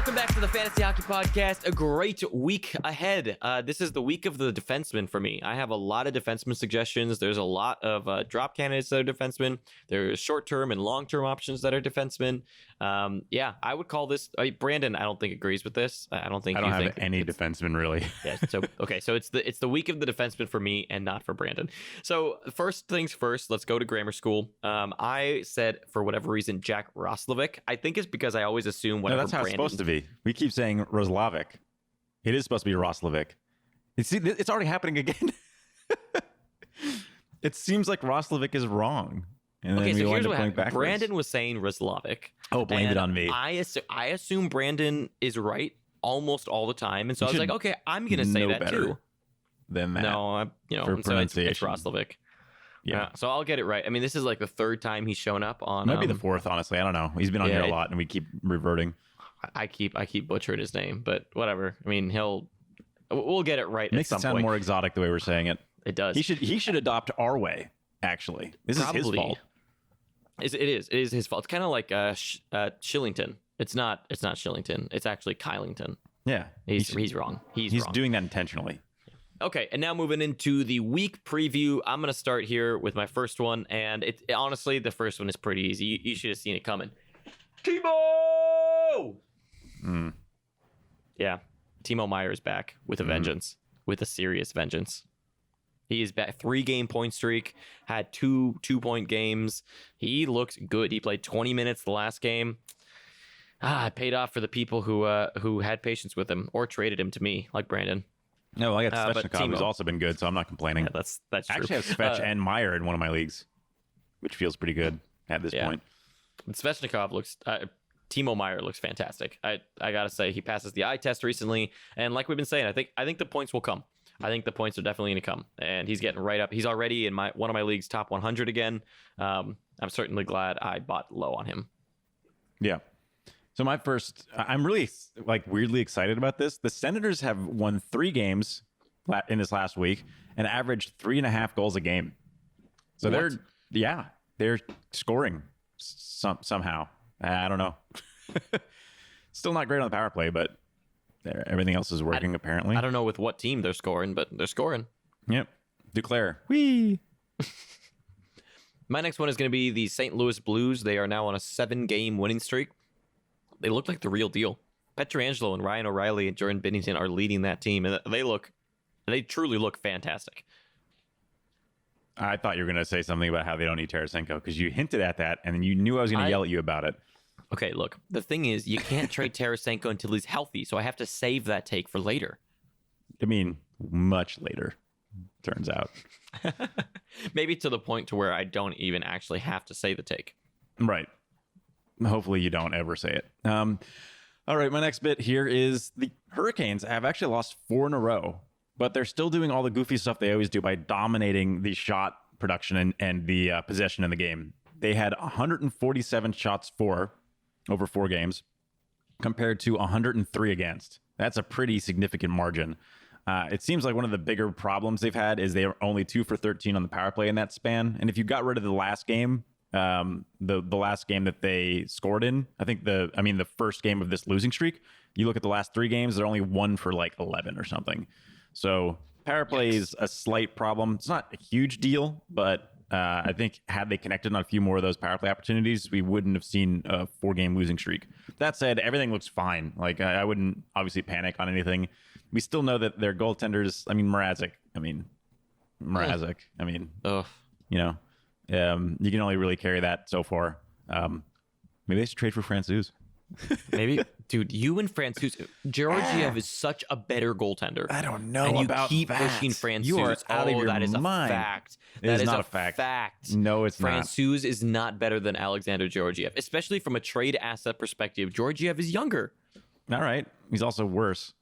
Welcome back to the Fantasy Hockey Podcast. A great week ahead. This is the week of the defensemen for me. I have a lot of defenseman suggestions. There's a lot of drop candidates that are defensemen. There's short-term and long-term options that are defensemen. I would call this. Brandon, I don't think agrees with this. I don't have any defensemen really. Yeah. So it's the week of the defenseman for me and not for Brandon. So first things first, let's go to grammar school. I said for whatever reason Jack Roslovic. I think it's because I always assume whatever. No, that's how Brandon, it's supposed to be. We keep saying Roslovic. It is supposed to be Roslovic. It's already happening again. It seems like Roslovic is wrong. And okay, then so here's what happened. Backwards. Brandon was saying Roslovic. Oh, blamed it on me. I assume Brandon is right almost all the time, and so I was like, okay, I'm going to say that too. Than that. No, so it's Roslovic. Yeah, so I'll get it right. I mean, this is like the third time he's shown up on. Might be the fourth, honestly. I don't know. He's been on here a lot, and we keep reverting. I keep butchering his name, but whatever. I mean, we'll get it right. It makes it sound more exotic the way we're saying it. It does. He should adopt our way. Actually, this is his fault. It is his fault. It's kind of like Shillington. It's not Shillington. It's actually Kylington. Yeah, he's wrong. He's wrong. Doing that intentionally. Okay, and now moving into the week preview, I'm going to start here with my first one, and honestly, the first one is pretty easy. You should have seen it coming. Timo! Yeah, Timo Meier is back with a vengeance, with a serious vengeance. He is back, 3-game point streak, had two 2-point games. He looks good. He played 20 minutes the last game. It paid off for the people who had patience with him or traded him to me, like Brandon. No, I got Svechnikov, who's also been good, so I'm not complaining. Yeah, that's true. I actually have Svech and Meier in one of my leagues, which feels pretty good at this point. Svechnikov looks... Timo Meier looks fantastic. I gotta say, he passes the eye test recently, and like we've been saying, I think the points will come. I think the points are definitely going to come, and he's getting right up. He's already in one of my leagues top 100 again. I'm certainly glad I bought low on him. Yeah. So my first, I'm really weirdly excited about this. The Senators have won 3 games in this last week and averaged 3.5 goals a game. So they're scoring somehow. I don't know. Still not great on the power play, but everything else is working apparently. I don't know with what team they're scoring, but they're scoring. Yep. Duclair. Whee! My next one is going to be the St. Louis Blues. They are now on a 7-game winning streak. They look like the real deal. Pietrangelo and Ryan O'Reilly and Jordan Binnington are leading that team, and they truly look fantastic. I thought you were going to say something about how they don't need Tarasenko because you hinted at that, and you knew I was going to yell at you about it. Okay, look, the thing is, you can't trade Tarasenko until he's healthy, so I have to save that take for later. I mean, much later, turns out. Maybe to the point to where I don't even actually have to say the take. Right. Hopefully you don't ever say it. All right, my next bit here is the Hurricanes have actually lost 4 in a row, but they're still doing all the goofy stuff they always do by dominating the shot production and the possession in the game. They had 147 shots for over 4 games compared to 103 against. That's a pretty significant margin. It seems like one of the bigger problems they've had is they were only 2 for 13 on the power play in that span. And if you got rid of the last game, the last game that they scored in, the first game of this losing streak, you look at the last 3 games, they're only 1 for 11 or something. So power play is a slight problem. It's not a huge deal, but I think had they connected on a few more of those power play opportunities, we wouldn't have seen a 4-game losing streak. That said, everything looks fine. I wouldn't obviously panic on anything. We still know that their goaltenders, Mrazek. You can only really carry that so far. Maybe they should trade for Francouz. Maybe, dude, you and Francouz. Georgiev is such a better goaltender. I don't know and you about keep that. pushing Francouz. You are out of your that is mind. A fact. That is not a fact. No, it's not. Francouz is not better than Alexander Georgiev, especially from a trade asset perspective. Georgiev is younger. All right. He's also worse.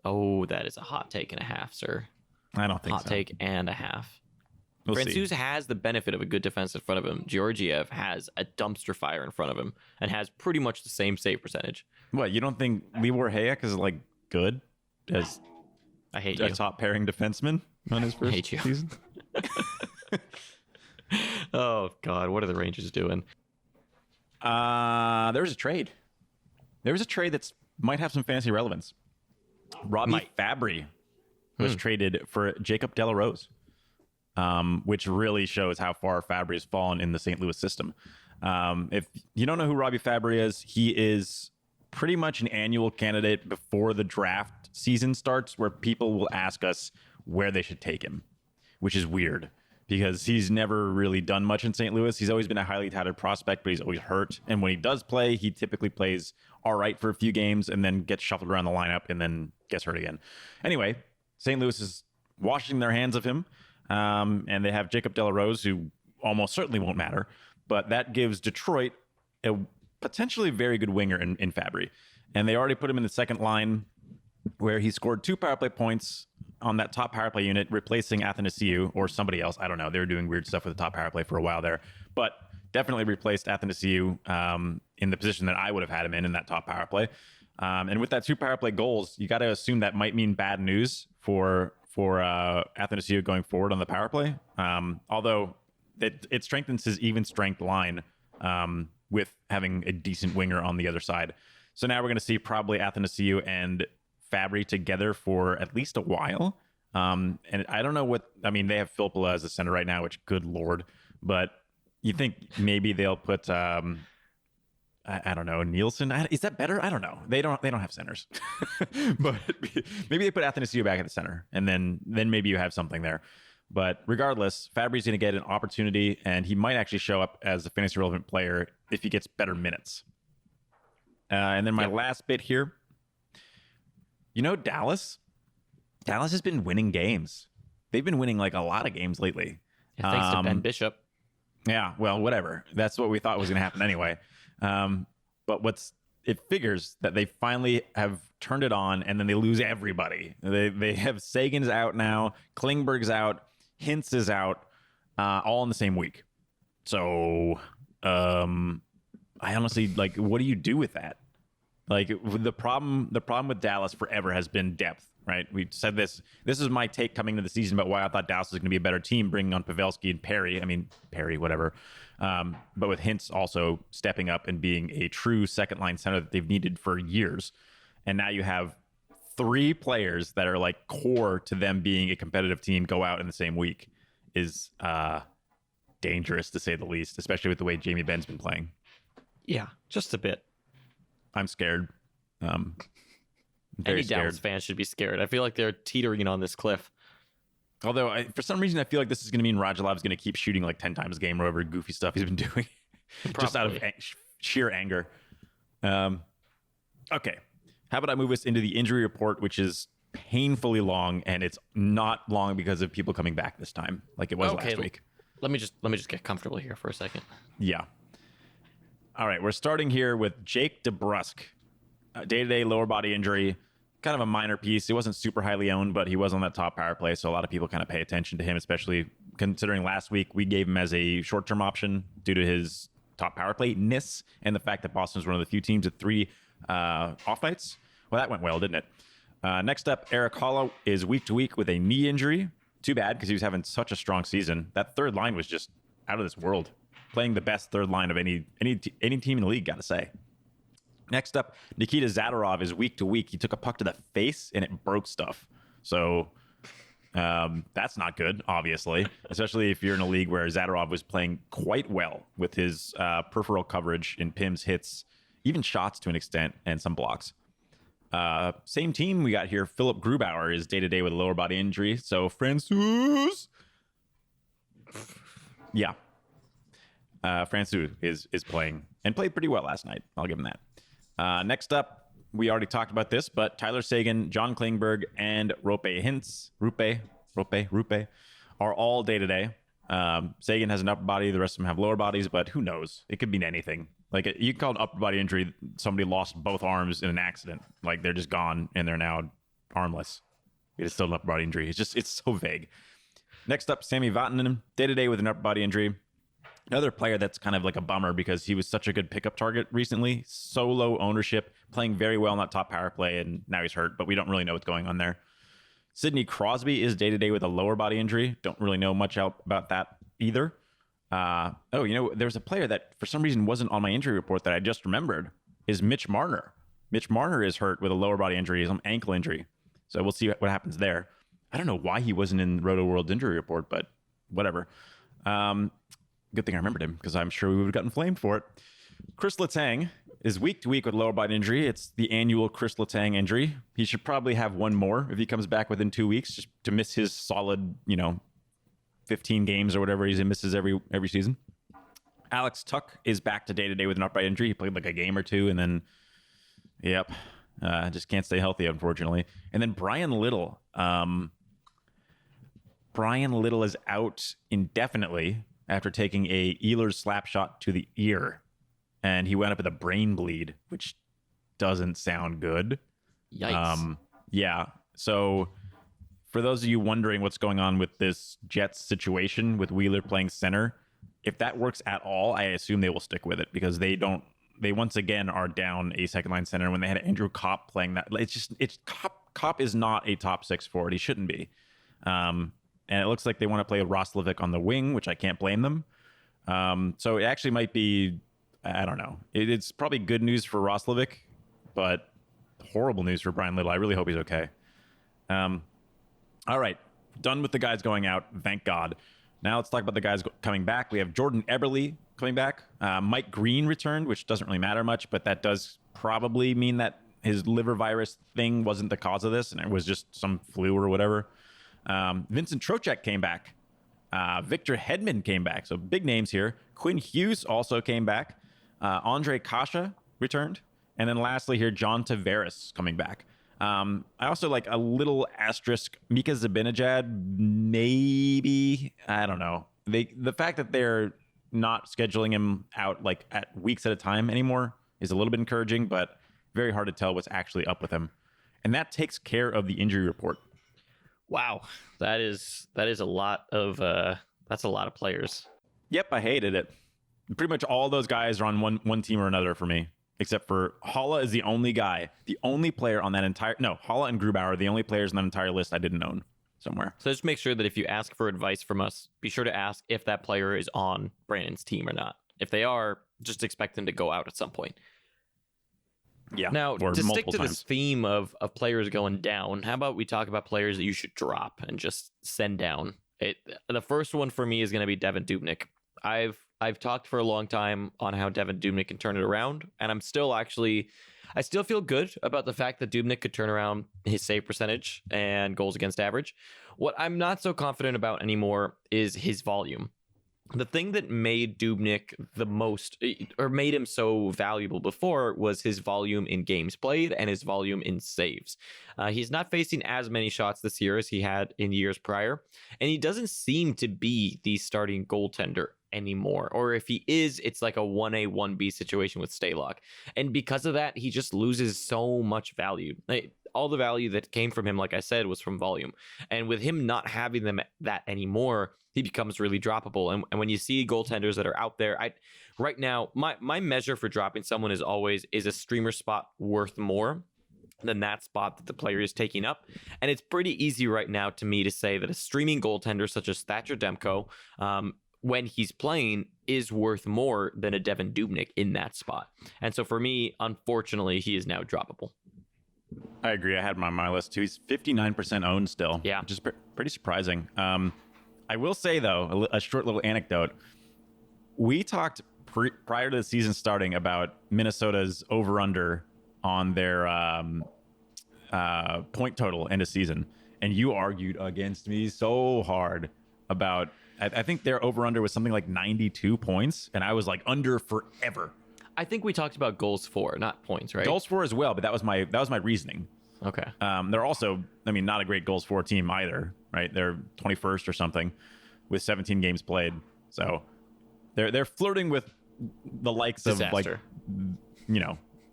Oh, that is a hot take and a half, sir. I don't think so. Hot take and a half. We'll Francouz has the benefit of a good defense in front of him. Georgiev has a dumpster fire in front of him and has pretty much the same save percentage. What, you don't think Libor Hayek is good as I hate a you. top pairing defenseman on his first season? Oh, God. What are the Rangers doing? There was a trade. There was a trade that's might have some fantasy relevance. Robbie Fabry was traded for Jacob Delarose, which really shows how far Fabry has fallen in the St. Louis system. If you don't know who Robbie Fabry is, he is pretty much an annual candidate before the draft season starts, where people will ask us where they should take him, which is weird because he's never really done much in St. Louis. He's always been a highly touted prospect, but he's always hurt. And when he does play, he typically plays all right for a few games and then gets shuffled around the lineup and then gets hurt again. Anyway, St. Louis is washing their hands of him. And they have Jacob Delarose, who almost certainly won't matter. But that gives Detroit a potentially very good winger in Fabry. And they already put him in the second line, where he scored 2 power play points on that top power play unit, replacing Athanasiou or somebody else. I don't know. They were doing weird stuff with the top power play for a while there. But definitely replaced Athanasiou in the position that I would have had him in that top power play. And with that 2 power play goals, you got to assume that might mean bad news for Athanasiou going forward on the power play. Although it strengthens his even strength line with having a decent winger on the other side. So now we're going to see probably Athanasiou and Fabry together for at least a while. And I don't know they have Filppula as a center right now, which good Lord, but you think maybe they'll put, I don't know, Nielsen. Is that better? I don't know. They don't have centers, but maybe they put Athanasiou back at the center and then maybe you have something there. But regardless, Fabry's going to get an opportunity, and he might actually show up as a fantasy relevant player if he gets better minutes. And then my last bit here, Dallas has been winning games. They've been winning like a lot of games lately. Yeah, thanks to Ben Bishop. Yeah, well, whatever. That's what we thought was going to happen anyway. But it figures that they finally have turned it on, and then they lose everybody. They have Sagan's out now, Klingberg's out, Hintz is out, all in the same week. So I honestly, what do you do with that? The problem with Dallas forever has been depth, right? We said this is my take coming into the season about why I thought Dallas was going to be a better team, bringing on Pavelski and Perry, whatever. But with Hintz also stepping up and being a true second line center that they've needed for years. And now you have 3 players that are like core to them being a competitive team go out in the same week is dangerous, to say the least, especially with the way Jamie Benn's been playing. Yeah, just a bit. I'm scared. Any Dallas fans should be scared. I feel like they're teetering on this cliff. Although, for some reason, I feel like this is going to mean Radulov's going to keep shooting like 10 times a game or whatever goofy stuff he's been doing. Just out of sheer anger. Okay. How about I move us into the injury report, which is painfully long, and it's not long because of people coming back this time, like it was last week. Let me just get comfortable here for a second. Yeah. All right, we're starting here with Jake DeBrusk. Day-to-day lower body injury, kind of a minor piece. He wasn't super highly owned, but he was on that top power play, so a lot of people kind of pay attention to him, especially considering last week we gave him as a short-term option due to his top power play-ness and the fact that Boston was one of the few teams with 3 off nights. Well, that went well, didn't it? Next up, Eric Holla is week to week with a knee injury. Too bad, because he was having such a strong season. That third line was just out of this world. Playing the best third line of any team in the league, gotta say. Next up, Nikita Zadorov is week to week. He took a puck to the face and it broke stuff. So that's not good, obviously, especially if you're in a league where Zadorov was playing quite well with his peripheral coverage in PIMS, hits, even shots to an extent, and some blocks. Same team we got here. Philip Grubauer is day-to-day with a lower body injury. So Francouz. Yeah. Francouz is playing and played pretty well last night. I'll give him that. Next up, we already talked about this, but Tyler Seguin, John Klingberg, and Rupe Hintz are all day-to-day. Seguin has an upper body. The rest of them have lower bodies, but who knows? It could mean anything. Like, you can call it upper body injury. Somebody lost both arms in an accident. Like, they're just gone, and they're now armless. It is still an upper body injury. It's so vague. Next up, Sami Vatanen, day-to-day with an upper body injury. Another player that's kind of like a bummer because he was such a good pickup target recently. So low ownership, playing very well in that top power play, and now he's hurt, but we don't really know what's going on there. Sidney Crosby is day-to-day with a lower body injury. Don't really know much about that either. There's a player that for some reason wasn't on my injury report that I just remembered is Mitch Marner. Mitch Marner is hurt with a lower body injury, some ankle injury. So we'll see what happens there. I don't know why he wasn't in Roto World's injury report, but whatever. Good thing I remembered him because I'm sure we would have gotten flamed for it. Chris Letang is week to week with lower body injury. It's the annual Chris Letang injury. He should probably have one more if he comes back within 2 weeks, just to miss his solid, 15 games or whatever he misses every season. Alex Tuck is back to day with an upright injury. He played like a game or two and then, just can't stay healthy, unfortunately. And then Brian Little. Brian Little is out indefinitely after taking a Ehlers slap shot to the ear. And he went up with a brain bleed, which doesn't sound good. Yikes. Yeah. So for those of you wondering what's going on with this Jets situation with Wheeler playing center, if that works at all, I assume they will stick with it because they once again are down a second line center. When they had Andrew Kopp playing that, Kopp is not a top 6 forward. He shouldn't be. And it looks like they want to play Roslovic on the wing, which I can't blame them. So it actually might be, I don't know. It's probably good news for Roslovic, but horrible news for Brian Little. I really hope he's okay. All right. Done with the guys going out. Thank God. Now let's talk about the guys coming back. We have Jordan Eberle coming back. Mike Green returned, which doesn't really matter much, but that does probably mean that his liver virus thing wasn't the cause of this, and it was just some flu or whatever. Vincent Trocheck came back. Victor Hedman came back. So big names here. Quinn Hughes also came back. Andre Kasha returned. And then lastly here, John Tavares coming back. I also like a little asterisk. Mika Zibanejad, maybe. I don't know. The fact that they're not scheduling him out like at weeks at a time anymore is a little bit encouraging, but very hard to tell what's actually up with him. And that takes care of the injury report. Wow, that is a lot of that's a lot of players. Yep, I hated it. Pretty much all those guys are on one team or another for me, except for Haula is the only player on that entire. No, Haula and Grubauer are the only players on that entire list I didn't own somewhere. So just make sure that if you ask for advice from us, be sure to ask if that player is on Brandon's team or not. If they are, just expect them to go out at some point. Yeah. Now, to stick to times. this theme of players going down, how about we talk about players that you should drop and just send down? The first one for me is going to be Devin Dubnyk. I've talked for a long time on how Devin Dubnyk can turn it around, and I still feel good about the fact that Dubnyk could turn around his save percentage and goals against average. What I'm not so confident about anymore is his volume. The thing that made Dubnyk the most, or made him so valuable before, was his volume in games played and his volume in saves. He's not facing as many shots this year as he had in years prior, and he doesn't seem to be the starting goaltender anymore. Or if he is, it's like a 1A, 1B situation with Stalock. And because of that, he just loses so much value. All the value that came from him, like I said, was from volume. And with him not having that anymore, he becomes really droppable. And when you see goaltenders that are out there, right now, my measure for dropping someone is a streamer spot worth more than that spot that the player is taking up. And it's pretty easy right now to me to say that a streaming goaltender such as Thatcher Demko, when he's playing, is worth more than a Devin Dubnyk in that spot. And so for me, unfortunately, he is now droppable. I agree. I had him on my list too. He's 59% owned still. Yeah. Which is pretty surprising. I will say, though, a short little anecdote. We talked prior to the season starting about Minnesota's over-under on their point total end of season. And you argued against me so hard about, I think their over-under was something like 92 points. And I was like, under forever. I think we talked about goals for, not points, right? Goals for as well, but that was my reasoning. Okay. They're also, not a great goals for team either, right? They're 21st or something with 17 games played. So they're flirting with the likes Disaster.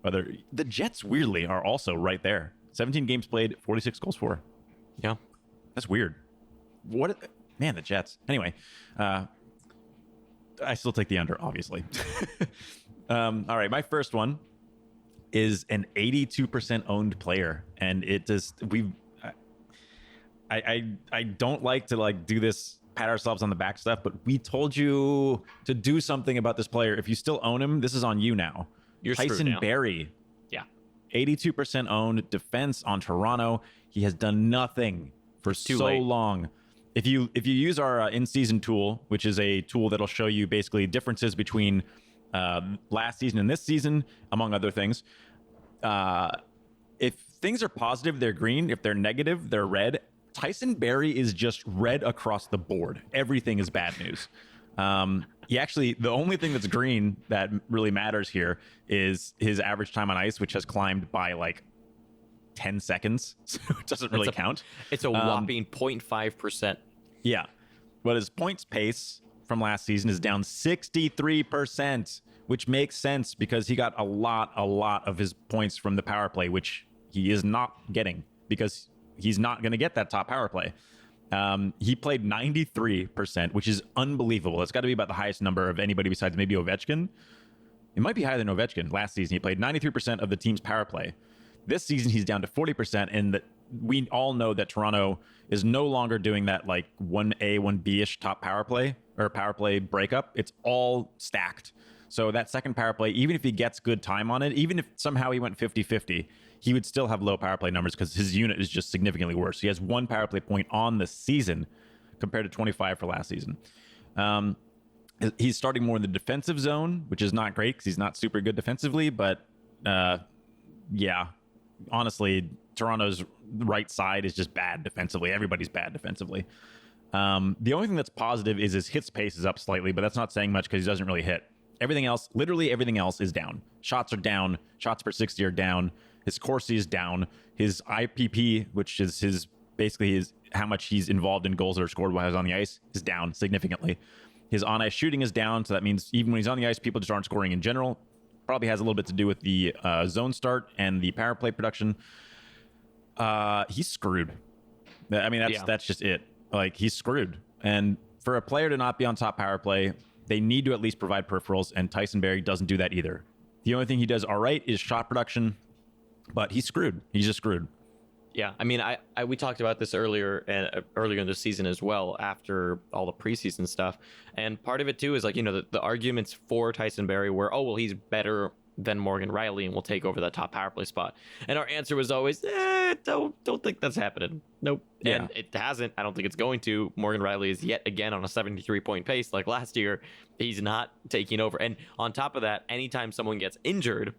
of the Jets weirdly are also right there. 17 games played, 46 goals for. Yeah. That's weird. The Jets. Anyway, I still take the under, obviously. All right, my first one is an 82% owned player, and it just I don't like to do this pat ourselves on the back stuff, but we told you to do something about this player. If you still own him, this is on you now. You're screwed Tyson now. Barrie. Yeah. 82% owned defense on Toronto. He has done nothing for so long. If you use our in-season tool, which is a tool that'll show you basically differences between last season and this season, among other things, if things are positive, they're green. If they're negative, they're red. Tyson Barrie is just red across the board. Everything is bad news. The only thing that's green that really matters here is his average time on ice, which has climbed by like 10 seconds. So it doesn't really count. It's a whopping 0.5%. Yeah. But his points pace from last season is down 63%, which makes sense because he got a lot of his points from the power play, which he is not getting because he's not going to get that top power play. He played 93%, which is unbelievable. It's got to be about the highest number of anybody besides maybe Ovechkin. It might be higher than Ovechkin. Last season, he played 93% of the team's power play. This season, he's down to 40%, and we all know that Toronto is no longer doing that like 1A, 1B-ish top power play or power play breakup. It's all stacked. So that second power play, even if he gets good time on it, even if somehow he went 50-50, he would still have low power play numbers because his unit is just significantly worse. He has 1 power play point on the season compared to 25 for last season. He's starting more in the defensive zone, which is not great because he's not super good defensively. But yeah, honestly, Toronto's right side is just bad defensively. Everybody's bad defensively. The only thing that's positive is his hits pace is up slightly, but that's not saying much because he doesn't really hit. Everything else, literally everything else is down. Shots are down. Shots per 60 are down. His Corsi is down. His IPP, which is his how much he's involved in goals that are scored while he's on the ice, is down significantly. His on-ice shooting is down, so that means even when he's on the ice, people just aren't scoring in general. Probably has a little bit to do with the zone start and the power play production. He's screwed. I mean, that's just it. Like, he's screwed. And for a player to not be on top power play, they need to at least provide peripherals, and Tyson Barrie doesn't do that either. The only thing he does all right is shot production, but he's screwed. He's just screwed. Yeah, I mean, we talked about this earlier in the season as well, after all the preseason stuff, and part of it too is like, you know, the arguments for Tyson Barrie were, oh well, he's better than Morgan Rielly and will take over that top power play spot, and our answer was always, don't think that's happening. Nope. Yeah. And it hasn't. I don't think it's going to. Morgan Rielly is yet again on a 73-point pace like last year. He's not taking over, and on top of that, anytime someone gets injured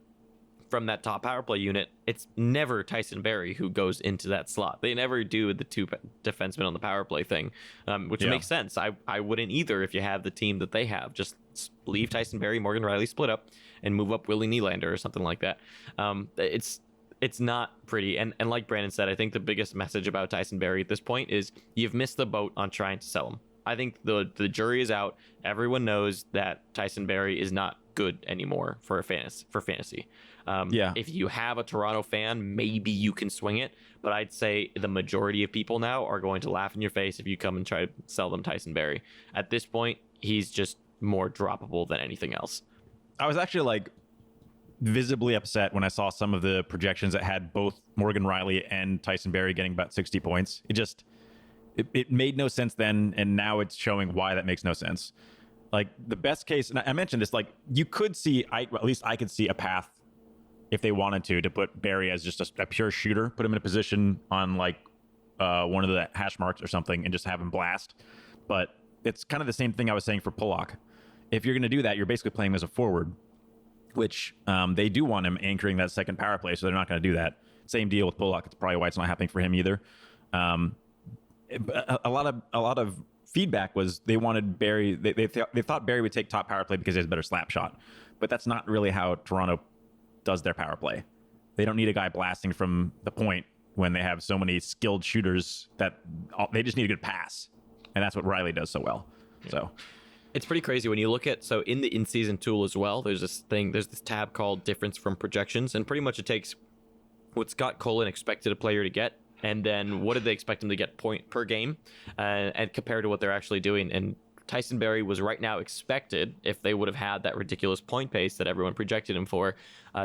from that top power play unit, it's never Tyson Barrie who goes into that slot. They never do the 2 defensemen on the power play thing, which makes sense. I wouldn't either if you have the team that they have. Just leave Tyson Barrie, Morgan Rielly split up, and move up Willie Nylander or something like that. It's not pretty. And like Brandon said, I think the biggest message about Tyson Barrie at this point is you've missed the boat on trying to sell him. I think the jury is out. Everyone knows that Tyson Barrie is not good anymore for fantasy. If you have a Toronto fan, maybe you can swing it, but I'd say the majority of people now are going to laugh in your face if you come and try to sell them Tyson Barrie. At this point, he's just more droppable than anything else. I was actually like visibly upset when I saw some of the projections that had both Morgan Rielly and Tyson Barrie getting about 60 points. It made no sense then, and now it's showing why that makes no sense. Like, the best case, and I mentioned this, like, you could see, at least I could see a path if they wanted to put Barrie as just a pure shooter, put him in a position on like one of the hash marks or something and just have him blast. But it's kind of the same thing I was saying for Pulock. If you're going to do that, you're basically playing him as a forward, which they do want him anchoring that second power play, so they're not going to do that. Same deal with Pulock. It's probably why it's not happening for him either. A lot of feedback was they wanted Barrie. They thought Barrie would take top power play because he has a better slap shot, but that's not really how Toronto does their power play. They don't need a guy blasting from the point when they have so many skilled shooters that they just need a good pass, and that's what Rielly does so well. So it's pretty crazy when you look at, so in the in-season tool as well, there's this tab called difference from projections, and pretty much it takes what Scott Cullen expected a player to get, and then what did they expect him to get point per game, and compared to what they're actually doing. And Tyson Barrie was right now expected, if they would have had that ridiculous point pace that everyone projected him for,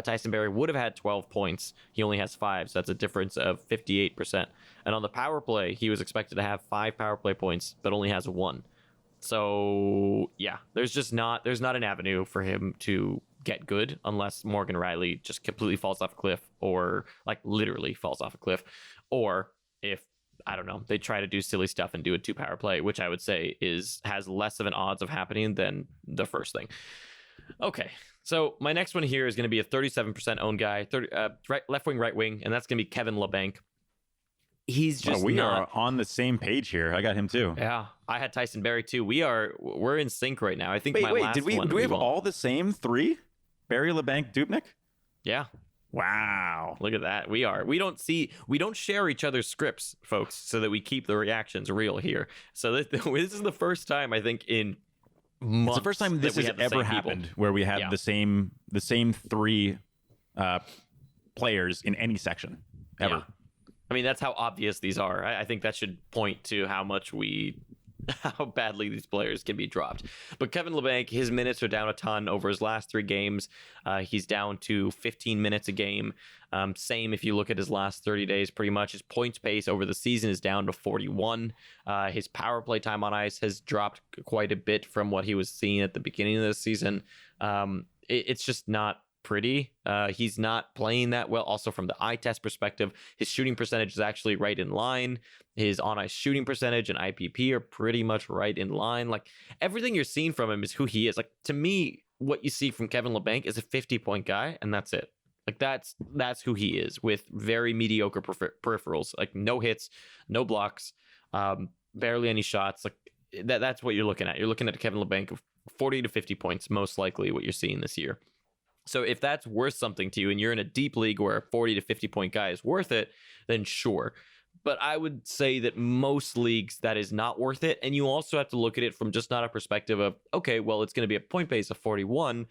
Tyson Barrie would have had 12 points. He only has 5, so that's a difference of 58%. And on the power play, he was expected to have 5 power play points, but only has 1. So yeah, there's not an avenue for him to get good unless Morgan Riley just completely falls off a cliff, or like literally falls off a cliff, or if, I don't know, they try to do silly stuff and do a 2 power play, which I would say has less of an odds of happening than the first thing. Okay, so my next one here is going to be a 37% owned guy, left wing, right wing, and that's going to be Kevin LeBanc. He's just we not are on the same page here. I got him too. Yeah, I had Tyson Berry too. We're in sync right now. I think Wait, do we have all the same 3? Berry, LeBanc, Dubnyk? Yeah. Wow. Look at that. We don't share each other's scripts, folks, so that we keep the reactions real here. So this is the first time I think in months. It's the first time this has ever happened where we have the same 3 players in any section ever. Yeah. I mean, that's how obvious these are. I think that should point to how badly these players can be dropped. But Kevin LeBanc, his minutes are down a ton over his last 3 games. He's down to 15 minutes a game. Same if you look at his last 30 days, pretty much. His points pace over the season is down to 41. His power play time on ice has dropped quite a bit from what he was seeing at the beginning of the season. It's just not pretty. He's not playing that well. Also, from the eye test perspective, his shooting percentage is actually right in line. His on ice shooting percentage and IPP are pretty much right in line. Like, everything you're seeing from him is who he is. Like, to me, what you see from Kevin LeBanc is a 50-point guy, and that's it. Like, that's who he is, with very mediocre peripherals. Like, no hits, no blocks, barely any shots. Like, that's what you're looking at. You're looking at a Kevin LeBanc of 40 to 50 points, most likely what you're seeing this year. So if that's worth something to you and you're in a deep league where a 40 to 50 point guy is worth it, then sure. But I would say that most leagues that is not worth it. And you also have to look at it from just not a perspective of, okay, well, it's going to be a point base of 41.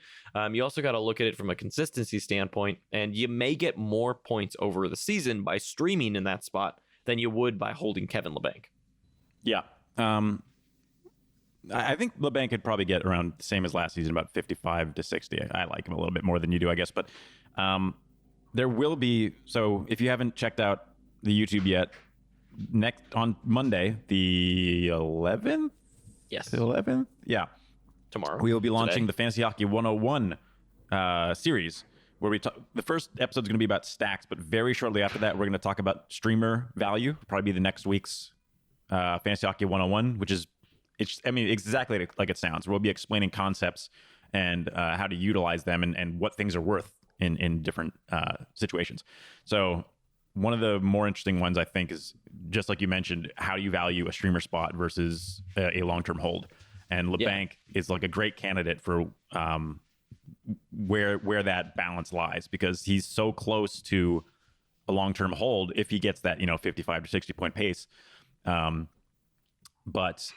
You also got to look at it from a consistency standpoint, and you may get more points over the season by streaming in that spot than you would by holding Kevin LeBanc. Yeah. I think LeBanc could probably get around the same as last season, about 55 to 60. I like him a little bit more than you do, I guess. But there will be, so if you haven't checked out the YouTube yet, next on Monday, the 11th? Yes. The 11th? Yeah. Tomorrow. We will be launching the Fantasy Hockey 101 series, where the first episode is going to be about stacks, but very shortly after that, we're going to talk about streamer value. Probably be the next week's Fantasy Hockey 101, which is, exactly like it sounds. We'll be explaining concepts and how to utilize them and what things are worth in different situations. So one of the more interesting ones, I think, is just like you mentioned, how you value a streamer spot versus a long-term hold. And LeBanc is like a great candidate for where that balance lies, because he's so close to a long-term hold if he gets that 55 to 60 point pace. But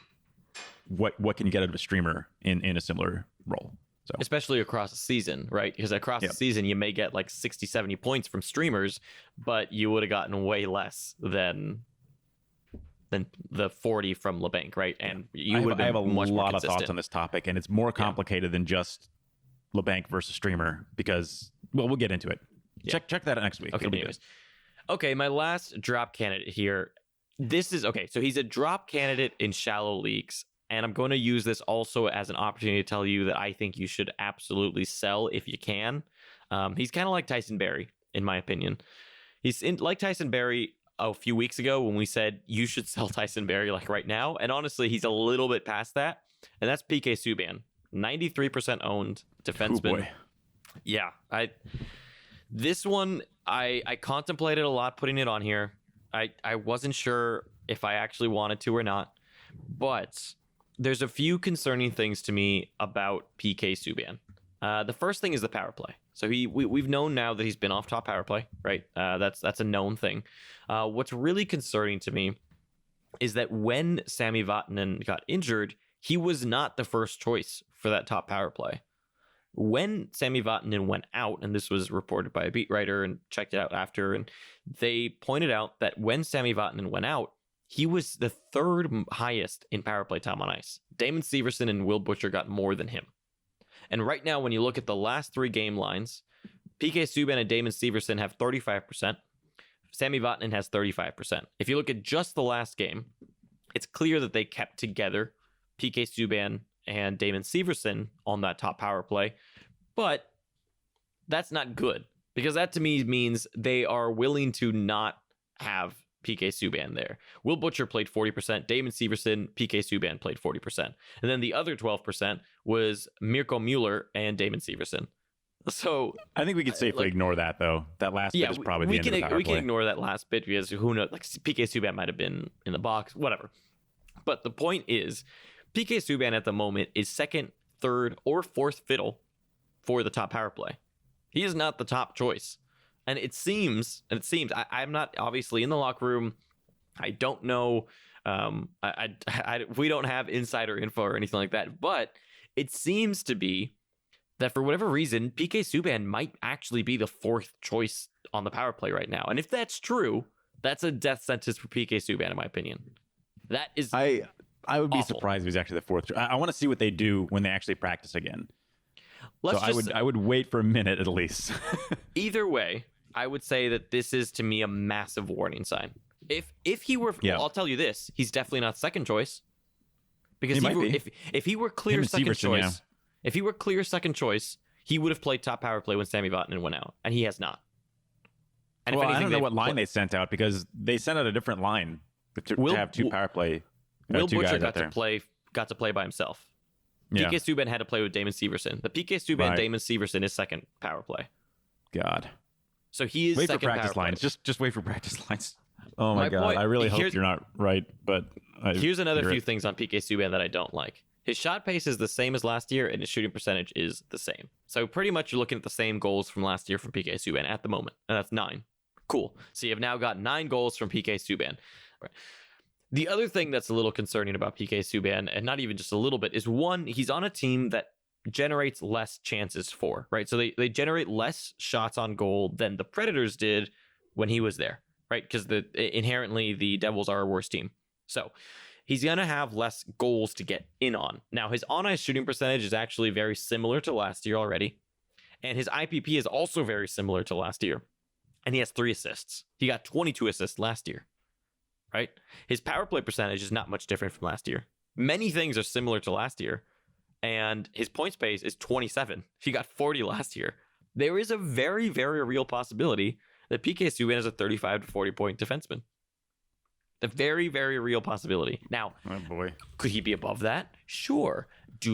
what can you get out of a streamer in a similar role? So especially across a season, right? Because across the season, you may get like 60, 70 points from streamers, but you would have gotten way less than the 40 from LeBanc, right? And you would have a lot of thoughts on this topic, and it's more complicated than just LeBanc versus streamer, because, well, we'll get into it. Yeah. Check that out next week. Okay, anyways. Okay, my last drop candidate here. So he's a drop candidate in shallow leagues. And I'm going to use this also as an opportunity to tell you that I think you should absolutely sell if you can. He's kind of like Tyson Berry, in my opinion. Like Tyson Berry a few weeks ago when we said you should sell Tyson Berry like right now. And honestly, he's a little bit past that. And that's PK Subban, 93% owned defenseman. Oh boy. Yeah. This one, I contemplated a lot putting it on here. I wasn't sure if I actually wanted to or not. But there's a few concerning things to me about PK Subban. The first thing is the power play. So we've known now that he's been off top power play, right? That's a known thing. What's really concerning to me is that when Sami Vatanen got injured, he was not the first choice for that top power play. When Sami Vatanen went out, and this was reported by a beat writer and checked it out after, and they pointed out that when Sami Vatanen went out, he was the third highest in power play time on ice. Damon Severson and Will Butcher got more than him. And right now, when you look at the last 3 game lines, PK Subban and Damon Severson have 35%. Sami Vatanen has 35%. If you look at just the last game, it's clear that they kept together PK Subban and Damon Severson on that top power play. But That's not good, because that to me means they are willing to not have PK Subban there. Will Butcher played 40%, Damon Severson, PK Subban played 40%. And then the other 12% was Mirko Mueller and Damon Severson. So I think we could safely ignore that, though. That last bit is probably the end of the power play. We can ignore that last bit because who knows? Like PK Subban might have been in the box, whatever. But the point is, PK Subban at the moment is second, third, or fourth fiddle for the top power play. He is not the top choice. And it seems, I'm not obviously in the locker room. I don't know. We don't have insider info or anything like that. But it seems to be that for whatever reason, PK Subban might actually be the fourth choice on the power play right now. And if that's true, that's a death sentence for PK Subban, in my opinion. That is I would be awful. surprised if he's actually the fourth. I want to see what they do when they actually practice again. I would wait for a minute at least. Either way, I would say that this is to me a massive warning sign. If he were, well, I'll tell you this, he's definitely not second choice. Because if he were clear second choice, if he were clear second choice, he would have played top power play when Sammy Vatanen went out, and he has not. And well, I don't know what line they sent out, because they sent out a different line to have two power play. Will Butcher got to play by himself. Yeah. PK Subban had to play with Damon Severson. The PK Subban Damon Severson is second power play. God. So he is wait second for practice power lines. play. Just wait for practice lines. Oh my God. I really hope you're not right, but here's another few things on PK Subban that I don't like. His shot pace is the same as last year, and his shooting percentage is the same. So pretty much you're looking at the same goals from last year from PK Subban at the moment, and that's 9. Cool. So you have now got 9 goals from PK Subban. Right. The other thing that's a little concerning about PK Subban, and not even just a little bit, is one, he's on a team that generates less chances for, right? So they generate less shots on goal than the Predators did when he was there, right? Because inherently the Devils are a worse team. So he's going to have less goals to get in on. Now, his on-ice shooting percentage is actually very similar to last year already. And his IPP is also very similar to last year. And he has 3 assists. He got 22 assists last year, right? His power play percentage is not much different from last year. Many things are similar to last year. And his points pace is 27. He got 40 last year. There is a very, very real possibility that PK Subban is a 35 to 40 point defenseman. The very, very real possibility. Now, oh boy, could he be above that? Sure.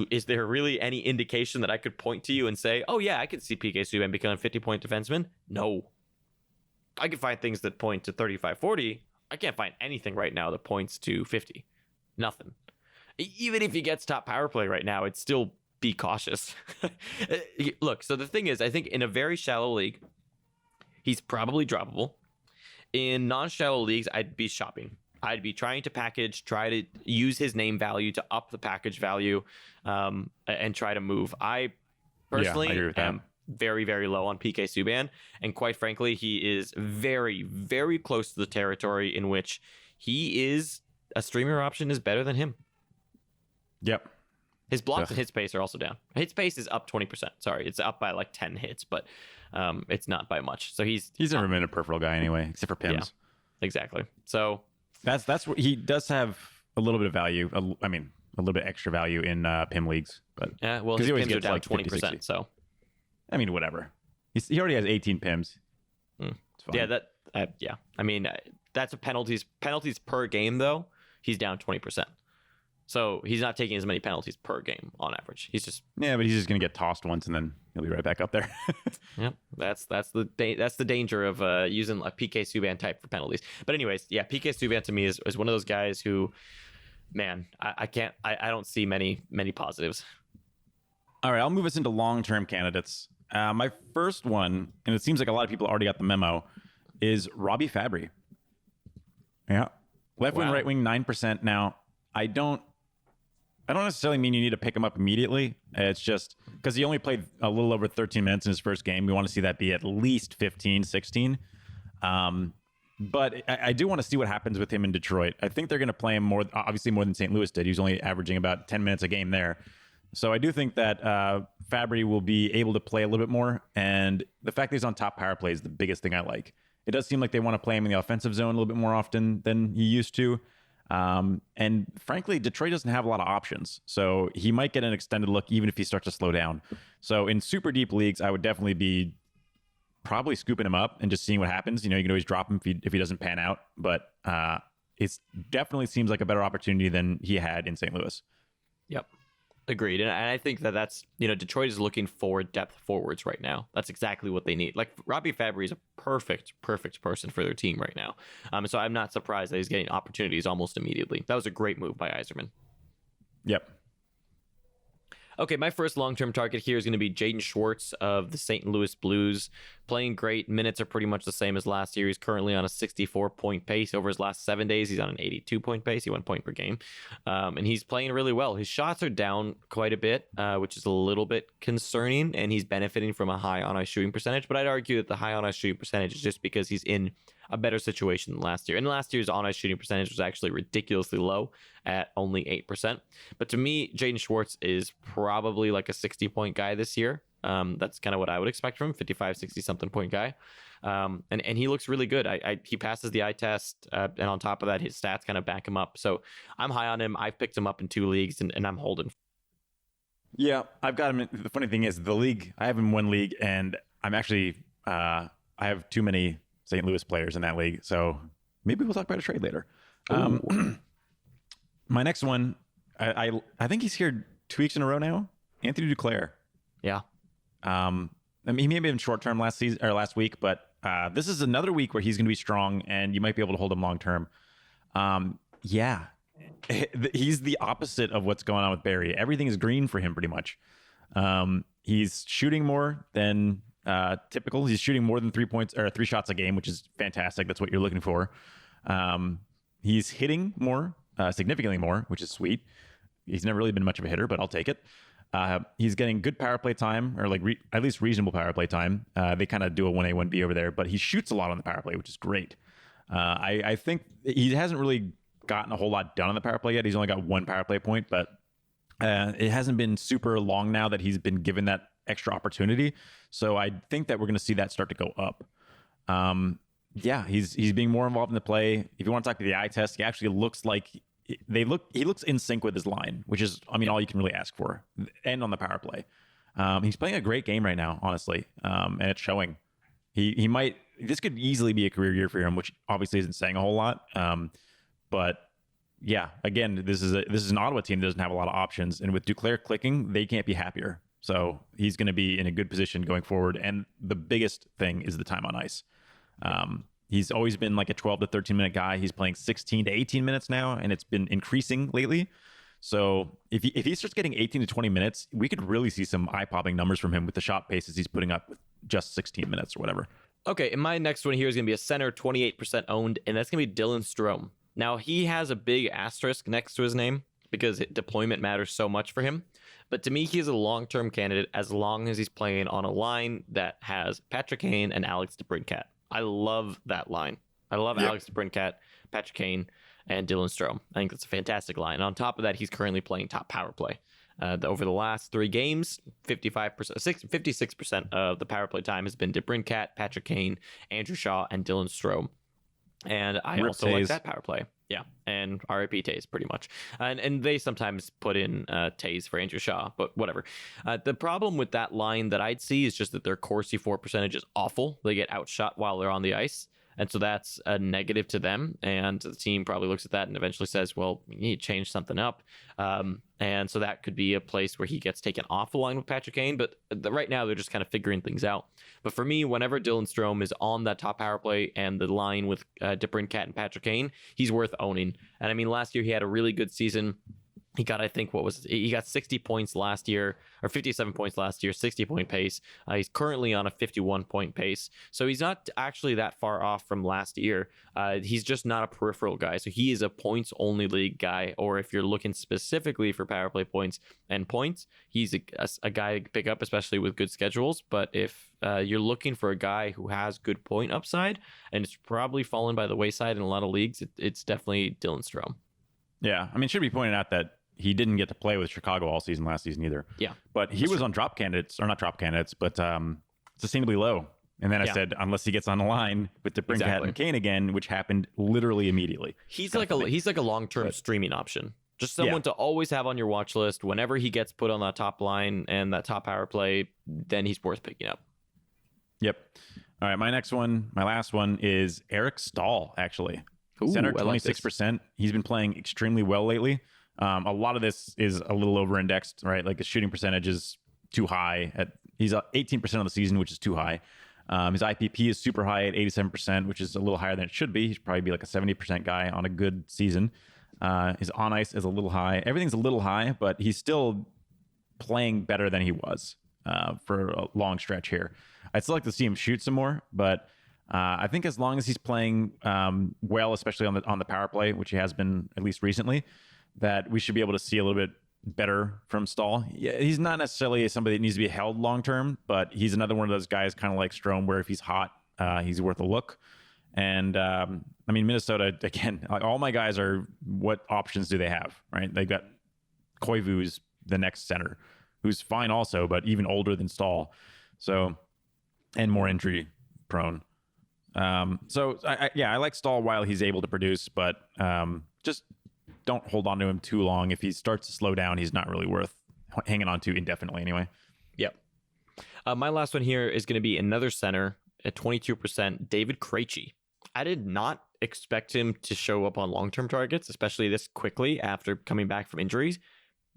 Is there really any indication that I could point to you and say, oh yeah, I could see PK Subban becoming a 50-point defenseman? No. I could find things that point to 35, 40. I can't find anything right now that points to 50. Nothing. Even if he gets top power play right now, it'd still be cautious. Look, so the thing is, I think in a very shallow league, he's probably droppable. In non-shallow leagues, I'd be shopping. I'd be trying to try to use his name value to up the package value, and try to move. I personally am very, very low on PK Subban, and quite frankly, he is very, very close to the territory in which he is a streamer option is better than him. Yep. His blocks and hit pace are also down. Hit pace is up 20%. Sorry, it's up by like 10 hits, but it's not by much. So he's never been a peripheral guy anyway, except for Pims. Yeah, exactly. So that's what he does have a little bit of value. I mean, a little bit extra value in Pim leagues, but yeah, well, his he always Pims are gets down like 20%. So I mean, whatever. He already has 18 Pims. Yeah, yeah. I mean, that's a penalties per game though. He's down 20%. So he's not taking as many penalties per game on average. He's just but he's just gonna get tossed once and then he'll be right back up there. Yep, that's the danger of using a PK Subban type for penalties. But anyways, yeah, PK Subban to me is one of those guys who, man, I don't see many positives. All right, I'll move us into long-term candidates. My first one, and it seems like a lot of people already got the memo, is Robbie Fabry. Yeah, left wing, right wing, 9% now. I don't necessarily mean you need to pick him up immediately. It's just because he only played a little over 13 minutes in his first game. We want to see that be at least 15, 16. But I do want to see what happens with him in Detroit. I think they're going to play him obviously more than St. Louis did. He was only averaging about 10 minutes a game there. So I do think that Fabry will be able to play a little bit more. And the fact that he's on top power play is the biggest thing I like. It does seem like they want to play him in the offensive zone a little bit more often than he used to. And frankly, Detroit doesn't have a lot of options. So he might get an extended look even if he starts to slow down. So in super deep leagues, I would definitely be probably scooping him up and just seeing what happens. You know, you can always drop him if he doesn't pan out, but it definitely seems like a better opportunity than he had in St. Louis. Yep. Agreed. And I think that's, Detroit is looking for depth forwards right now. That's exactly what they need. Like, Robbie Fabry is a perfect person for their team right now. So I'm not surprised that he's getting opportunities almost immediately. That was a great move by Yzerman. Yep. Okay, my first long-term target here is going to be Jaden Schwartz of the St. Louis Blues. Playing great. Minutes are pretty much the same as last year. He's currently on a 64-point pace. Over his last 7 days, he's on an 82-point pace. He 1 point per game. And he's playing really well. His shots are down quite a bit, which is a little bit concerning, and he's benefiting from a high on-ice shooting percentage. But I'd argue that the high on-ice shooting percentage is just because he's in a better situation than last year. And last year's on-ice shooting percentage was actually ridiculously low at only 8%. But to me, Jaden Schwartz is probably like a 60-point guy this year. That's kind of what I would expect from him, 55, 60-something point guy. And he looks really good. He passes the eye test, and on top of that, his stats kind of back him up. So I'm high on him. I've picked him up in 2 leagues, and I'm holding. Yeah, I've got him. The funny thing is, the league, I have him in 1 league, and I'm actually, I have too many St. Louis players in that league. So maybe we'll talk about a trade later. My next one, I think he's here 2 weeks in a row now. Anthony Duclair. Yeah. I mean, he may have been short term last week, but this is another week where he's going to be strong, and you might be able to hold him long term. Yeah, he's the opposite of what's going on with Barry. Everything is green for him pretty much. He's shooting more than typical. He's shooting more than 3 points or 3 shots a game, which is fantastic. That's what you're looking for. He's hitting more, significantly more, which is sweet. He's never really been much of a hitter, but I'll take it. He's getting good power play time, or like at least reasonable power play time. They kind of do a 1A, 1B over there, but he shoots a lot on the power play, which is great. I think he hasn't really gotten a whole lot done on the power play yet. He's only got 1 power play point, but it hasn't been super long now that he's been given that extra opportunity. So I think that we're going to see that start to go up. Yeah, he's being more involved in the play. If you want to talk to the eye test, he actually looks like he looks in sync with his line, which is, I mean, all you can really ask for. And on the power play, he's playing a great game right now, honestly, and it's showing. He might, this could easily be a career year for him, which obviously isn't saying a whole lot. But yeah, again, this is an Ottawa team that doesn't have a lot of options, and with Duclair clicking, they can't be happier. So he's going to be in a good position going forward. And the biggest thing is the time on ice. He's always been like a 12 to 13 minute guy. He's playing 16 to 18 minutes now, and it's been increasing lately. So if he starts getting 18 to 20 minutes, we could really see some eye-popping numbers from him with the shot paces he's putting up with just 16 minutes or whatever. Okay, and my next one here is going to be a center, 28% owned, and that's going to be Dylan Strome. Now, he has a big asterisk next to his name because deployment matters so much for him. But to me, he is a long-term candidate as long as he's playing on a line that has Patrick Kane and Alex DeBrincat. I love that line. I love Alex DeBrincat, Patrick Kane, and Dylan Strome. I think that's a fantastic line. And on top of that, he's currently playing top power play. Over the last 3 games, 56% of the power play time has been DeBrincat, Patrick Kane, Andrew Shaw, and Dylan Strome. And I also like that power play. Yeah, and RIP Taze, pretty much. And they sometimes put in Taze for Andrew Shaw, but whatever. The problem with that line that I'd see is just that their Corsi 4 percentage is awful. They get outshot while they're on the ice. And so that's a negative to them. And the team probably looks at that and eventually says, well, we need to change something up. And so that could be a place where he gets taken off the line with Patrick Kane. But right now, they're just kind of figuring things out. But for me, whenever Dylan Strome is on that top power play and the line with DeBrincat and Patrick Kane, he's worth owning. And I mean, last year he had a really good season. He got, I think, he got 60 points last year, or 57 points last year, 60-point pace. He's currently on a 51-point pace. So he's not actually that far off from last year. He's just not a peripheral guy. So he is a points-only league guy, or if you're looking specifically for power play points and points, he's a guy to pick up, especially with good schedules. But if you're looking for a guy who has good point upside, and it's probably fallen by the wayside in a lot of leagues, it's definitely Dylan Strome. Yeah, I mean, it should be pointed out that he didn't get to play with Chicago all season last season either. Yeah. But he was on drop candidates, or not drop candidates, but sustainably low. And then I said, unless he gets on the line with DeBrincat and Kane again, which happened literally immediately. He's like a long-term streaming option. Just someone to always have on your watch list. Whenever he gets put on that top line and that top power play, then he's worth picking up. Yep. All right, my last one is Eric Stahl, actually. Ooh, Center, I like this. 26%. He's been playing extremely well lately. A lot of this is a little over-indexed, right? Like his shooting percentage is too high. He's 18% of the season, which is too high. His IPP is super high at 87%, which is a little higher than it should be. He should probably be like a 70% guy on a good season. His on ice is a little high. Everything's a little high, but he's still playing better than he was for a long stretch here. I'd still like to see him shoot some more, but I think as long as he's playing well, especially on the power play, which he has been at least recently, that we should be able to see a little bit better from Stahl. Yeah, he's not necessarily somebody that needs to be held long term, but he's another one of those guys, kind of like Strome, where if he's hot, he's worth a look. And I mean, Minnesota, again, like all my guys are, what options do they have, right? They've got Koivu's the next center, who's fine also, but even older than Stahl. So, and more injury prone. So I like Stahl while he's able to produce, but just don't hold on to him too long. If he starts to slow down, he's not really worth hanging on to indefinitely anyway. Yep. My last one here is going to be another center at 22%, David Krejci. I did not expect him to show up on long-term targets, especially this quickly after coming back from injuries,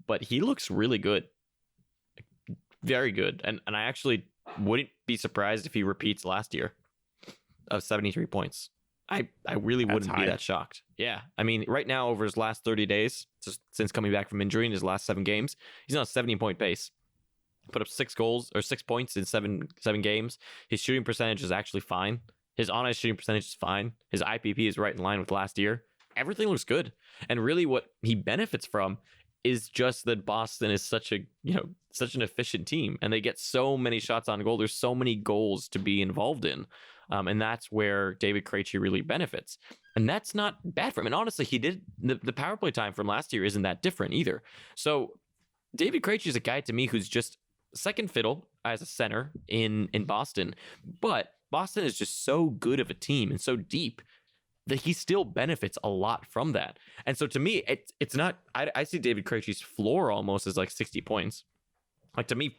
but he looks really good. Very good. And I actually wouldn't be surprised if he repeats last year of 73 points. I really wouldn't be that shocked. Yeah. I mean, right now, over his last 30 days, just since coming back from injury in his last 7 games, he's on a 70-point pace. Put up 6 points in seven games. His shooting percentage is actually fine. His on-ice shooting percentage is fine. His IPP is right in line with last year. Everything looks good. And really what he benefits from is just that Boston is such an efficient team, and they get so many shots on goal. There's so many goals to be involved in. And that's where David Krejci really benefits. And that's not bad for him. And honestly, he did the power play time from last year isn't that different either. So David Krejci is a guy to me who's just second fiddle as a center in Boston. But Boston is just so good of a team and so deep that he still benefits a lot from that. And so to me, it's not, I see David Krejci's floor almost as like 60 points. Like to me,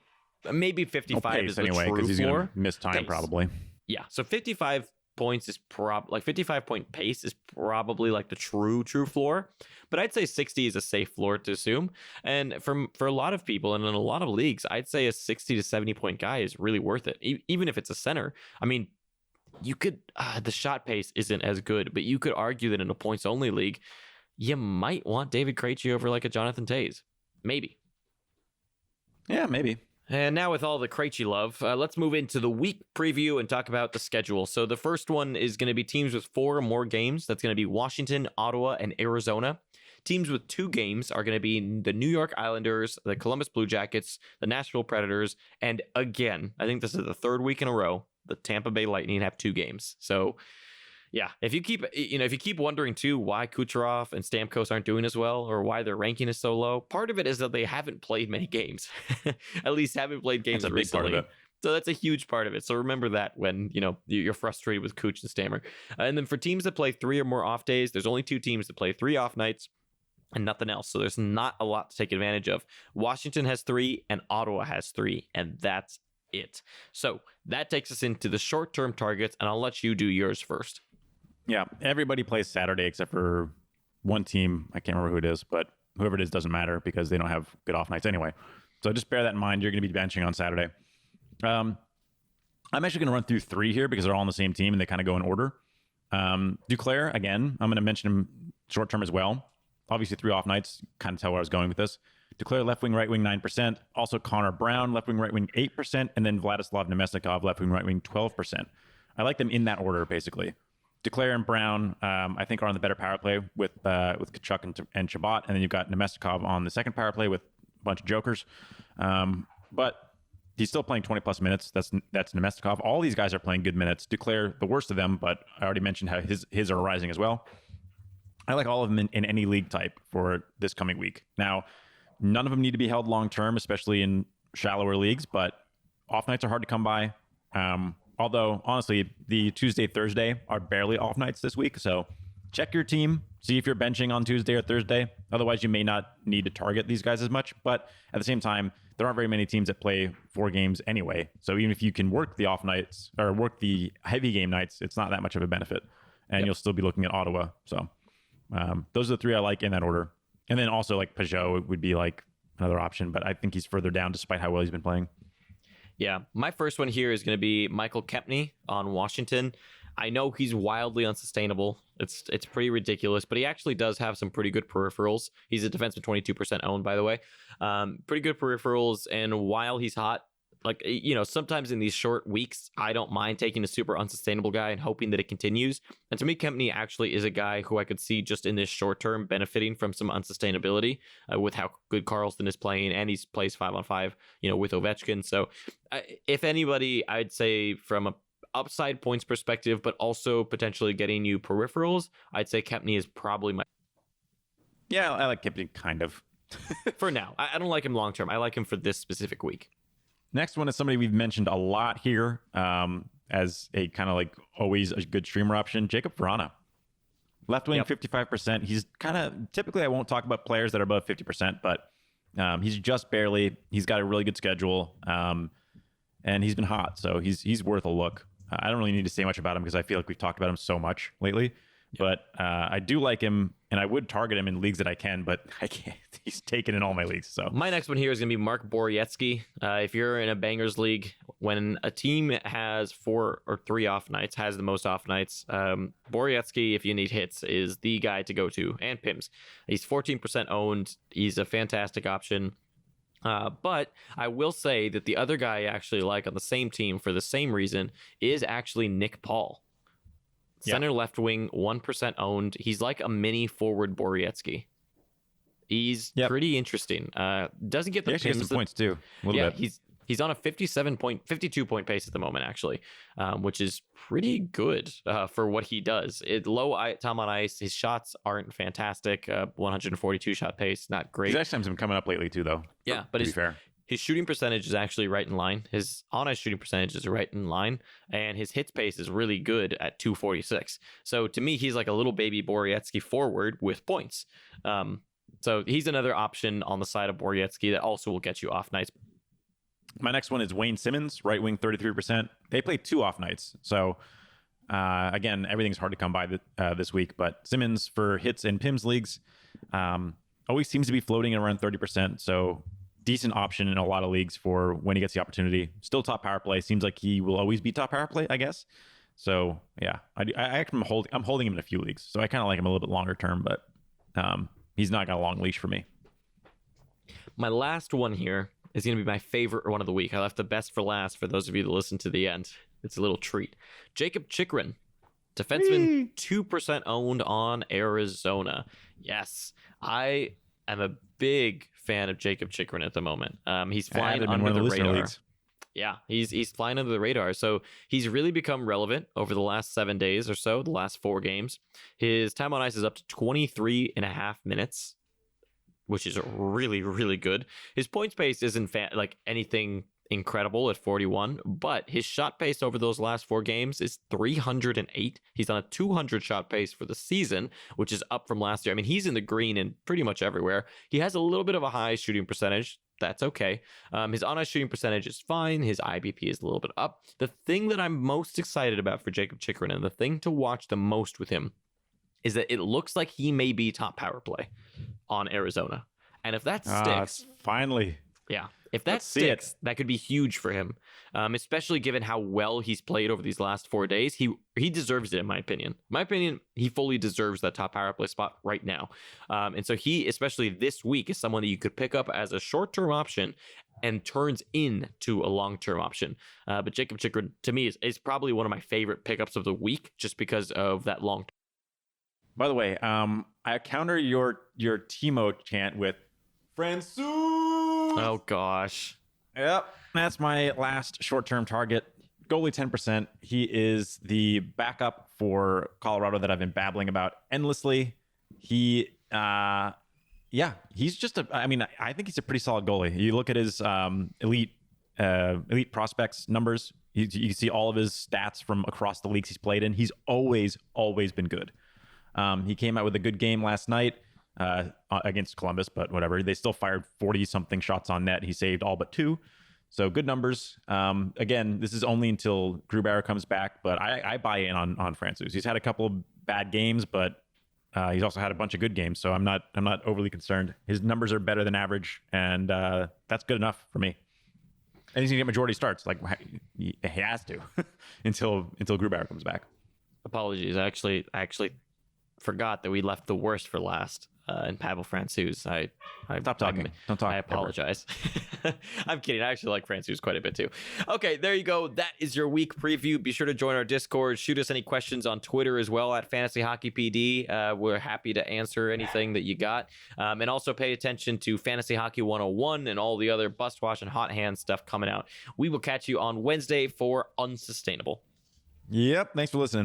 maybe 55 is the anyway, true he's floor. Gonna miss time Pace. probably. Yeah, so 55 points is 55 point pace is probably like the true floor, but I'd say 60 is a safe floor to assume. And for a lot of people and in a lot of leagues, I'd say a 60 to 70 point guy is really worth it, even if it's a center. I mean, you could the shot pace isn't as good, but you could argue that in a points only league, you might want David Krejci over like a Jonathan Toews, maybe. Yeah, maybe. And now with all the Krejci love, let's move into the week preview and talk about the schedule. So the first one is going to be teams with 4 or more games. That's going to be Washington, Ottawa, and Arizona. Teams with 2 games are going to be the New York Islanders, the Columbus Blue Jackets, the Nashville Predators, and again, I think this is the 3rd week in a row, the Tampa Bay Lightning have 2 games. So yeah, if you keep wondering too why Kucherov and Stamkos aren't doing as well or why their ranking is so low, part of it is that they haven't played many games. At least haven't played games recently. Big part of it. So that's a huge part of it. So remember that when you're frustrated with Kuch and Stammer. And then for teams that play 3 or more off days, there's only 2 teams that play 3 off nights and nothing else. So there's not a lot to take advantage of. Washington has 3 and Ottawa has 3, and that's it. So that takes us into the short-term targets, and I'll let you do yours first. Yeah, everybody plays Saturday except for one team. I can't remember who it is, but whoever it is doesn't matter because they don't have good off nights anyway. So just bear that in mind. You're going to be benching on Saturday. I'm actually going to run through 3 here because they're all on the same team and they kind of go in order. Duclair, again, I'm going to mention him short term as well. Obviously, 3 off nights, kind of tell where I was going with this. Duclair, left wing, right wing, 9%. Also, Connor Brown, left wing, right wing, 8%. And then Vladislav Nemestikov, left wing, right wing, 12%. I like them in that order, basically. Duclair and Brown, I think, are on the better power play with Kachuk and Chabot. And then you've got Nemestikov on the second power play with a bunch of jokers. But he's still playing 20-plus minutes. That's Nemestikov. All these guys are playing good minutes. Duclair, the worst of them, but I already mentioned how his are rising as well. I like all of them in any league type for this coming week. Now, none of them need to be held long-term, especially in shallower leagues, but off nights are hard to come by. Although, honestly, the Tuesday, Thursday are barely off nights this week. So check your team, see if you're benching on Tuesday or Thursday. Otherwise, you may not need to target these guys as much. But at the same time, there aren't very many teams that play 4 games anyway. So even if you can work the off nights or work the heavy game nights, it's not that much of a benefit. And you'll still be looking at Ottawa. So those are the 3 I like in that order. And then also like Peugeot would be like another option, but I think he's further down despite how well he's been playing. Yeah, my first one here is going to be Michael Kempney on Washington. I know he's wildly unsustainable. It's pretty ridiculous, but he actually does have some pretty good peripherals. He's a defenseman, 22% owned, by the way. Pretty good peripherals, and while he's hot, like, you know, sometimes in these short weeks, I don't mind taking a super unsustainable guy and hoping that it continues. And to me, Kempney actually is a guy who I could see just in this short term benefiting from some unsustainability with how good Karlsson is playing, and he plays 5-on-5, you know, with Ovechkin. So if anybody, I'd say from a upside points perspective, but also potentially getting you peripherals, I'd say Kempney is probably my... Yeah, I like Kempney kind of. For now. I don't like him long term. I like him for this specific week. Next one is somebody we've mentioned a lot here as a kind of like always a good streamer option, Jacob Vrana. Left wing, 55%. He's kind of, typically I won't talk about players that are above 50%, but he's just barely. He's got a really good schedule, and he's been hot, so he's worth a look. I don't really need to say much about him because I feel like we've talked about him so much lately. But I do like him, and I would target him in leagues that I can, but I can't. He's taken in all my leagues. So my next one here is going to be Mark Borowiecki. If you're in a bangers league, when a team has 4 or 3 off nights, has the most off nights, Borowiecki, if you need hits, is the guy to go to, and Pims. He's 14% owned. He's a fantastic option. But I will say that the other guy I actually like on the same team for the same reason is actually Nick Paul. Center left wing, 1% owned. He's like a mini forward Borowiecki. He's pretty interesting. Doesn't get the he actually has some points too. A little bit. He's on a 52 point pace at the moment, actually, which is pretty good for what he does. Low time on ice. His shots aren't fantastic. 142 shot pace, not great. His ice time's been coming up lately too, though. Yeah, but his shooting percentage is actually right in line. His on-ice shooting percentage is right in line, and his hits pace is really good at 246. So to me, he's like a little baby Borowiecki forward with points. So he's another option on the side of Borowiecki that also will get you off nights. My next one is Wayne Simmons, right wing, 33%. They play 2 off nights. So again, everything's hard to come by this week, but Simmons for hits and Pims leagues always seems to be floating around 30%. So decent option in a lot of leagues for when he gets the opportunity. Still top power play. Seems like he will always be top power play, I guess. So yeah, I'm holding him in a few leagues. So I kind of like him a little bit longer term, but he's not got a long leash for me. My last one here is going to be my favorite one of the week. I left the best for last for those of you that listen to the end. It's a little treat. Jacob Chychrun, defenseman, 2% owned on Arizona. Yes, I am a big fan of Jacob Chychrun at the moment. He's flying under the radar. Yeah, he's flying under the radar. So he's really become relevant over the last 7 days or so, the last 4 games. His time on ice is up to 23 and a half minutes, which is really, really good. His points pace isn't like anything incredible at 41, but his shot pace over those last 4 games is 308. He's on a 200 shot pace for the season, which is up from last year. I mean, he's in the green in pretty much everywhere. He has a little bit of a high shooting percentage. That's okay. His on-ice shooting percentage is fine. His IBP is a little bit up. The thing that I'm most excited about for Jacob Chychrun, and the thing to watch the most with him, is that it looks like he may be top power play on Arizona. And if that sticks... finally. Yeah. If that sticks, that could be huge for him, especially given how well he's played over these last 4 days. He deserves it, in my opinion. In my opinion, he fully deserves that top power play spot right now. And so he, especially this week, is someone that you could pick up as a short-term option and turns into a long-term option. But Jacob Chychrun, to me, is probably one of my favorite pickups of the week just because of that long. By the way, I counter your Timo chant with Francouz. Oh, gosh. Yep. That's my last short-term target. Goalie 10%. He is the backup for Colorado that I've been babbling about endlessly. He's just I think he's a pretty solid goalie. You look at his elite prospects numbers. You can see all of his stats from across the leagues he's played in. He's always been good. He came out with a good game last night. against Columbus, but whatever. They still fired 40-something shots on net. He saved all but 2. So good numbers. Again, this is only until Grubauer comes back, but I buy in on Francouz. He's had a couple of bad games, but he's also had a bunch of good games. So I'm not overly concerned. His numbers are better than average, and that's good enough for me. And he's gonna get majority starts. Like he has to until Grubauer comes back. Apologies. I actually forgot that we left the worst for last. And Pavel Francouz. I Stop talking. Don't talk. I apologize. I'm kidding. I actually like Francouz quite a bit too. Okay, there you go. That is your week preview. Be sure to join our Discord. Shoot us any questions on Twitter as well at Fantasy Hockey PD. We're happy to answer anything that you got. And also pay attention to Fantasy Hockey 101 and all the other Bust Wash and Hot Hand stuff coming out. We will catch you on Wednesday for Unsustainable. Yep. Thanks for listening.